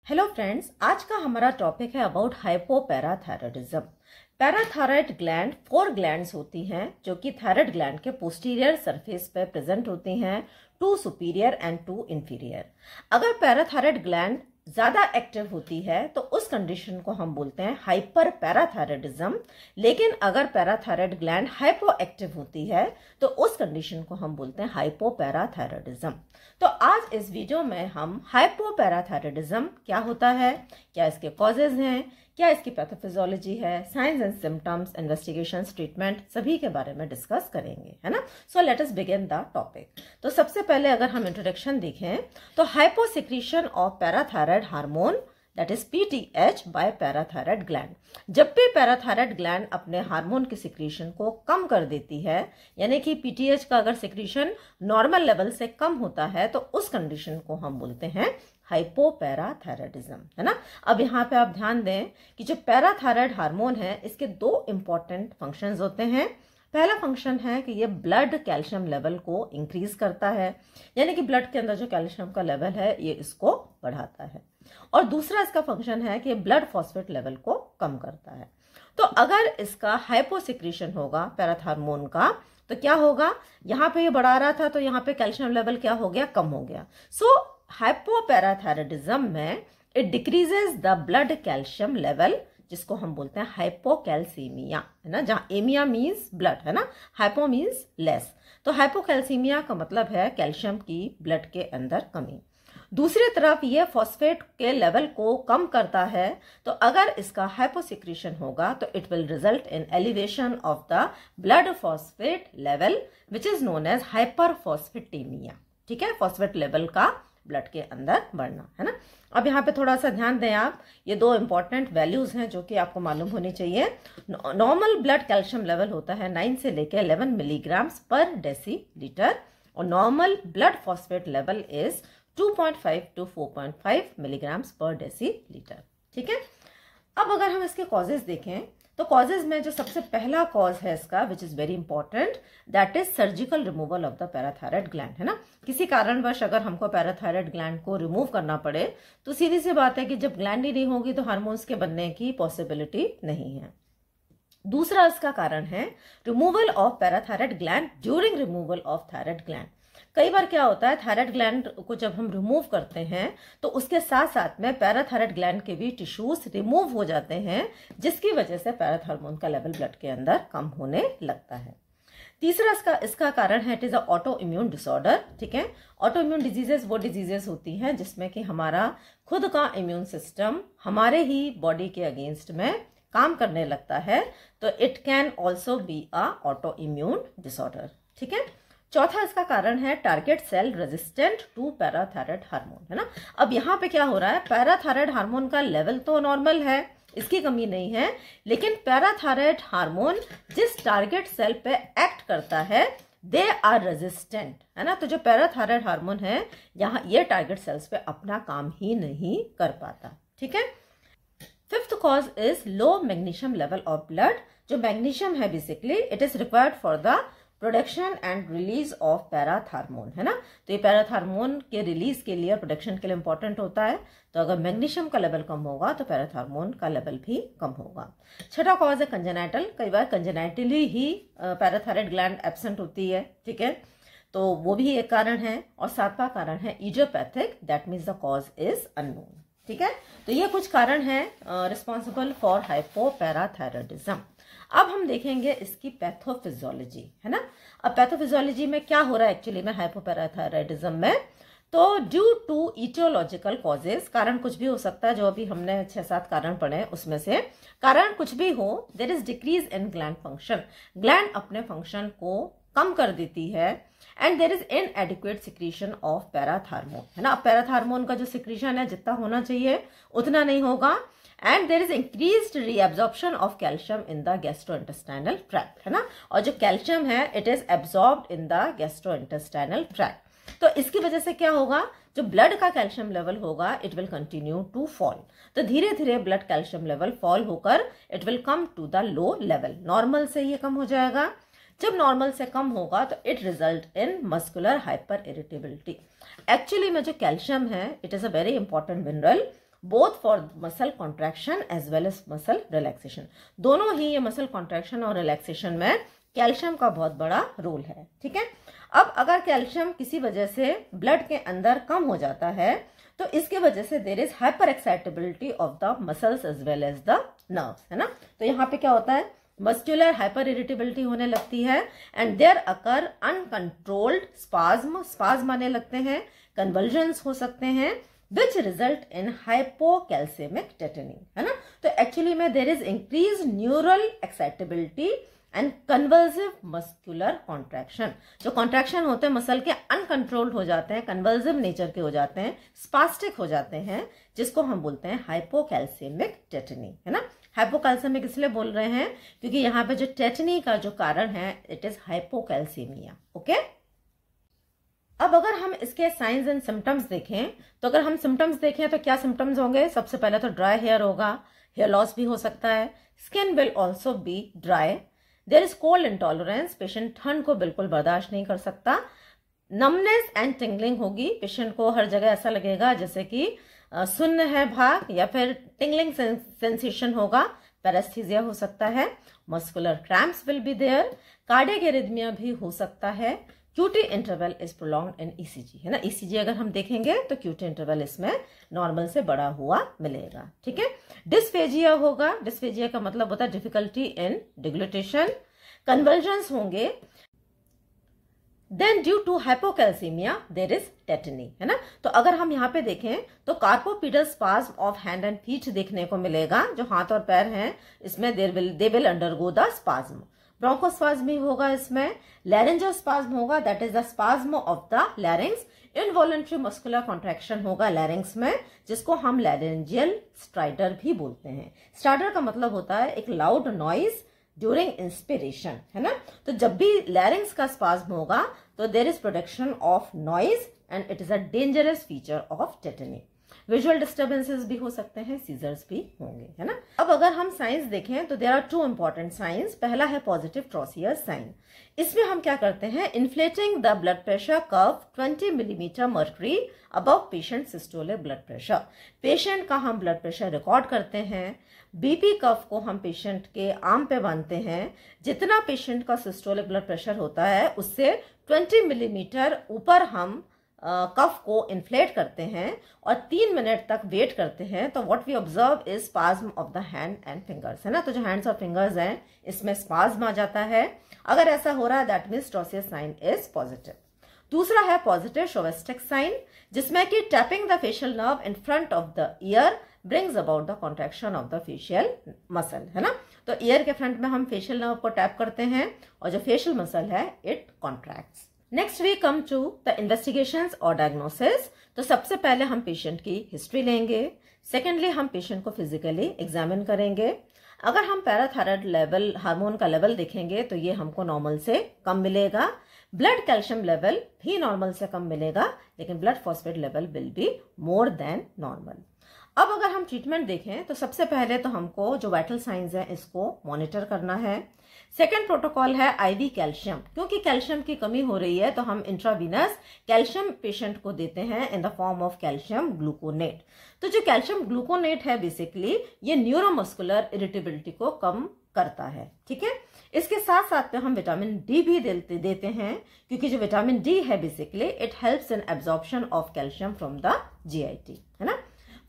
Hello friends, आज का हमारा टॉपिक है about hypoparathyroidism. Parathyroid gland 4 glands होती हैं जो कि थायराइड ग्लैंड के पोस्टीरियर सरफेस पे प्रेजेंट होती हैं, 2 सुपीरियर एंड 2 इंफीरियर। अगर पैराथायरॉयड ग्लैंड ज्यादा एक्टिव होती है तो उस कंडीशन को हम बोलते हैं हाइपर पैराथायरॉयडिज्म। लेकिन अगर पैराथायरॉयड ग्लैंड हाइपो एक्टिव होती है तो उस कंडीशन को हम बोलते हैं हाइपोपैराथायरॉयडिज्म। तो आज इस वीडियो में हम हाइपोपैराथायरॉयडिज्म क्या होता है, क्या इसके कॉजेज हैं, क्या इसकी पैथोफिजियोलॉजी है, signs and symptoms, investigations, treatment, सभी के बारे में डिस्कस करेंगे, है ना। So let us begin the topic. तो सबसे पहले अगर हम इंट्रोडक्शन देखें तो hyposecretion of parathyroid hormone that is PTH by parathyroid gland. जब भी पैराथायरॉयड ग्लैंड अपने हार्मोन की सिक्रीशन को कम कर देती है, यानी कि पीटीएच का अगर सिक्रीशन नॉर्मल लेवल से कम होता है तो उस कंडीशन को हम बोलते हैं हाइपोपैराथायरॉयडिज्म, है ना। अब यहाँ पे आप ध्यान दें कि जो पैराथायरॉयड हार्मोन है इसके 2 इंपॉर्टेंट फंक्शंस होते हैं। पहला फंक्शन है कि ये ब्लड कैल्शियम लेवल को इंक्रीज करता है, यानी कि ब्लड के अंदर जो कैल्शियम का लेवल है ये इसको बढ़ाता है। और दूसरा इसका फंक्शन है कि ब्लड फॉस्फेट लेवल को कम करता है। तो अगर इसका हाइपोसिक्रीशन होगा पैराथायरॉयड हार्मोन का तो क्या होगा, यहाँ पे ये बढ़ा रहा था तो यहाँ पे कैल्शियम लेवल क्या हो गया, कम हो गया। सो हाइपोपैराथायरॉयडिज्म में it decreases the blood calcium level, जिसको हम बोलते हैं हाइपोकैल्सीमिया, है ना। जहां एमिया मीन्स ब्लड, है ना, हाइपो मीन्स लेस। तो हाइपोकैल्सीमिया का मतलब है कैल्शियम की ब्लड के अंदर कमी। दूसरी तरफ ये फॉस्फेट के लेवल को कम करता है, तो अगर इसका हाइपोसिक्रीशन होगा तो it will result in elevation of the blood phosphate level which is known as hyperphosphatemia. ठीक है, फॉस्फेट लेवल का ब्लड के अंदर बढ़ना, है ना। अब यहाँ पे थोड़ा सा ध्यान दें आप, ये 2 इंपॉर्टेंट वैल्यूज हैं जो कि आपको मालूम होनी चाहिए। नॉर्मल ब्लड कैल्शियम लेवल होता है 9 से लेकर 11 मिलीग्राम्स पर डेसीलीटर और normal blood phosphate level is 2.5 to 4.5 milligrams पर डेसीलीटर। ठीक है, अब अगर हम इसके कॉजेज देखें तो कॉजेज में जो सबसे पहला कॉज है इसका which is very important, that is surgical removal of the parathyroid gland, है ना। किसी कारणवश अगर हमको पैराथायरॉयड ग्लैंड को रिमूव करना पड़े तो सीधी सी बात है कि जब ग्लैंड ही नहीं होगी तो हार्मोन्स के बनने की पॉसिबिलिटी नहीं है। दूसरा इसका कारण है removal of parathyroid gland during removal of thyroid gland. कई बार क्या होता है, थायराइड ग्लैंड को जब हम रिमूव करते हैं तो उसके साथ साथ में पैराथायरॉयड ग्लैंड के भी टिश्यूज रिमूव हो जाते हैं, जिसकी वजह से पैराथायरॉयड हार्मोन का लेवल ब्लड के अंदर कम होने लगता है। तीसरा इसका कारण है it is a autoimmune disorder. ठीक है, ऑटो इम्यून डिजीजेस वो डिजीजेस होती हैं जिसमें कि हमारा खुद का इम्यून सिस्टम हमारे ही बॉडी के अगेंस्ट में काम करने लगता है, तो it can also be a autoimmune disorder. ठीक है, चौथा इसका कारण है target cell resistant to parathyroid hormone, है ना। अब यहाँ पे क्या हो रहा है, पैराथायरॉयड हार्मोन का लेवल तो नॉर्मल है, इसकी कमी नहीं है, लेकिन पैराथायरॉयड हार्मोन जिस टारगेट सेल पे एक्ट करता है दे आर रेजिस्टेंट, है ना। तो जो पैराथायरॉयड हार्मोन है यहाँ ये टारगेट सेल्स पे अपना काम ही नहीं कर पाता। ठीक है, fifth cause is low magnesium level of blood. जो मैग्नीशियम है basically it is required for the production and release of parathyroid hormone, है ना। तो ये पैराथायरॉयड हार्मोन के रिलीज के लिए, प्रोडक्शन के लिए इंपॉर्टेंट होता है। तो अगर मैग्नीशियम का लेवल कम होगा तो पैराथायरॉयड हार्मोन का लेवल भी कम होगा। छठा कॉज है कंजेनाइटल। कई बार कंजेनाइटली ही पैराथायरॉयड ग्लैंड एब्सेंट होती है, ठीक है, तो वो भी एक कारण है। और सातवां कारण है idiopathic, that means the cause is unknown. ठीक है, तो ये कुछ कारण है रिस्पॉन्सिबल फॉर हाइपोपैराथायरॉयडिज्म। अब हम देखेंगे इसकी पैथोफिजियोलॉजी, है ना। अब पैथोफिजियोलॉजी में क्या हो रहा है एक्चुअली में हाइपोपैराथायरॉयडिज्म में, तो ड्यू टू इटियोलॉजिकल कॉजेज, कारण कुछ भी हो सकता है, जो अभी हमने 6-7 कारण पढ़े उसमें से कारण कुछ भी हो, there is decrease in gland function. Gland अपने फंक्शन को कम कर देती है and there is inadequate secretion of parathyroid hormone, है ना। अब पैराथायरॉयड हार्मोन का जो सिक्रीशन है जितना होना चाहिए उतना नहीं होगा and there is increased reabsorption of calcium in the gastrointestinal tract, है ना। और जो कैल्शियम है it is absorbed in the gastrointestinal tract. तो इसकी वजह से क्या होगा, जो ब्लड का कैल्शियम लेवल होगा it will continue to fall. तो धीरे धीरे ब्लड कैल्शियम लेवल फॉल होकर it will come to the low level. Normal से ये कम हो जाएगा, जब नॉर्मल से कम होगा तो it result in muscular hyper irritability. Actually में जो कैल्शियम है it is a very important mineral both for muscle contraction as well as muscle relaxation. दोनों ही ये मसल कॉन्ट्रैक्शन और रिलैक्सेशन में कैल्शियम का बहुत बड़ा रोल है। ठीक है, अब अगर कैल्शियम किसी वजह से ब्लड के अंदर कम हो जाता है तो इसके वजह से there is hyper excitability of the muscles as well as the nerves, है ना। तो यहाँ पे क्या होता है, मस्कुलर हाइपर इरिटेबिलिटी होने लगती है and there occur uncontrolled spasm आने लगते हैं, कन्वल्जन्स हो सकते हैं विच रिजल्ट इन हाइपोकैल्सेमिक टेटनी, है ना। तो एक्चुअली में there is increase neural excitability and convulsive muscular contraction. जो कॉन्ट्रैक्शन होते हैं मसल के अनकंट्रोल्ड हो जाते हैं, कन्वल्सिव नेचर के हो जाते हैं, स्पास्टिक हो जाते हैं, जिसको हम बोलते हैं हाइपोकैल्सेमिक टेटनी, है ना। हाइपोकैल्सेमिक इसलिए बोल रहे हैं क्योंकि यहाँ पे जो टेटनी का जो कारण है इट इज हाइपोकैल्सेमिया। ओके, अब अगर हम इसके साइंस एंड सिम्टम्स देखें तो अगर हम सिम्टम्स देखें तो क्या सिम्टम्स होंगे, सबसे पहले तो ड्राई हेयर होगा, हेयर लॉस भी हो सकता है, skin will also be dry, there is cold intolerance, patient ठंड को बिल्कुल बर्दाश्त नहीं कर सकता, नमनेस एंड टिंगलिंग होगी, पेशेंट को हर जगह ऐसा लगेगा जैसे कि सुन्न है भाग, या फिर टिंगलिंग सेंसेशन होगा, पैरेस्थीसिया हो सकता है, muscular cramps will be there, cardiac arrhythmia भी हो सकता है, QT interval is prolonged in ECG, है ना। ईसीजी अगर हम देखेंगे तो क्यूटी इंटरवल इसमें नॉर्मल से बड़ा हुआ मिलेगा। ठीक है, डिस्फेजिया होगा, डिस्फेजिया का मतलब होता है डिफिकल्टी इन डिग्लुटेशन, कन्वल्जन्स होंगे, then due to hypocalcaemia there is tetany, है ना। तो अगर हम यहाँ पे देखें तो carpopedal spasm of hand and feet देखने को मिलेगा, जो हाथ और पैर हैं इसमें they will undergo the spasm, bronchospasm भी होगा, इसमें लैरिंजोस्पाज्म होगा, that is the spasm of the larynx, involuntary muscular contraction होगा लैरिंग्स में, जिसको हम लैरिंजियल स्ट्राइडर भी बोलते हैं। स्ट्राइडर का मतलब होता है एक लाउड नॉइज ड्यूरिंग इंस्पिरेशन, है ना। तो जब भी लैरिंग्स का स्पाज्म होगा तो there is production of noise and it is a dangerous feature of tetany. Visual disturbances भी हो सकते हैं, सीजर्स भी होंगे, है ना। अब अगर हम साइंस देखें तो there are two important signs. पहला है पॉजिटिव ट्रॉसियर साइन, इसमें हम क्या करते हैं, inflating the blood pressure curve 20 millimetre mercury above patient systolic blood pressure. Patient का हम ब्लड प्रेशर रिकॉर्ड करते हैं, बीपी कर्व को हम पेशेंट के आर्म पे बांधते हैं, जितना पेशेंट का सिस्टोलिक ब्लड प्रेशर होता है उससे 20 मिलीमीटर ऊपर हम कफ को इन्फ्लेट करते हैं और 3 मिनट तक वेट करते हैं। तो what we observe is spasm of the hand and fingers, है ना। तो जो हैंड्स और फिंगर्स हैं इसमें स्पाज्म आ जाता है। अगर ऐसा हो रहा है that means Trousseau sign is positive. दूसरा है पॉजिटिव शोवेस्टिक साइन, जिसमें कि tapping the facial nerve in front of the ear brings about the contraction of the facial muscle, है ना। तो ईयर के फ्रंट में हम फेशियल नर्व को टैप करते हैं और जो फेशियल मसल है it contracts. Next we come to the investigations और डायग्नोसिस। तो सबसे पहले हम पेशेंट की हिस्ट्री लेंगे, सेकेंडली हम पेशेंट को फिजिकली एग्जामिन करेंगे। अगर हम पैराथायराइड लेवल हार्मोन का लेवल देखेंगे तो ये हमको नॉर्मल से कम मिलेगा, ब्लड कैल्शियम लेवल भी नॉर्मल से कम मिलेगा, लेकिन blood phosphate level will be more than normal. अब अगर हम ट्रीटमेंट देखें तो सबसे पहले तो हमको जो वाइटल साइंस हैं इसको मॉनिटर करना है। सेकेंड प्रोटोकॉल है आईवी कैल्शियम, क्योंकि कैल्शियम की कमी हो रही है तो हम इंट्रावीनस कैल्शियम पेशेंट को देते हैं in the form of calcium gluconate. तो जो कैल्शियम ग्लूकोनेट है बेसिकली ये न्यूरोमस्कुलर इरिटेबिलिटी को कम करता है। ठीक है, इसके साथ साथ में हम विटामिन डी भी देते हैं, क्योंकि जो विटामिन डी है basically it helps in absorption of calcium from the GIT, है ना।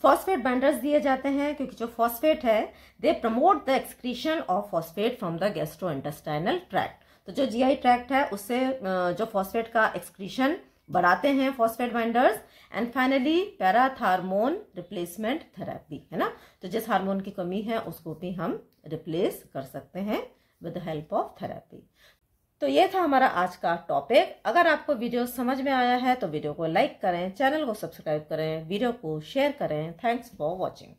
फॉस्फेट बाइंडर्स दिए जाते हैं, क्योंकि जो फॉस्फेट है they promote the excretion of phosphate from the gastrointestinal tract. तो जो जीआई ट्रैक्ट है उससे जो फॉस्फेट का एक्सक्रीशन बढ़ाते हैं phosphate binders. And finally parathormone replacement therapy, है ना। तो जिस हार्मोन की कमी है उसको भी हम रिप्लेस कर सकते हैं with the help of therapy. तो ये था हमारा आज का टॉपिक। अगर आपको वीडियो समझ में आया है तो वीडियो को लाइक करें, चैनल को सब्सक्राइब करें, वीडियो को शेयर करें। Thanks for watching.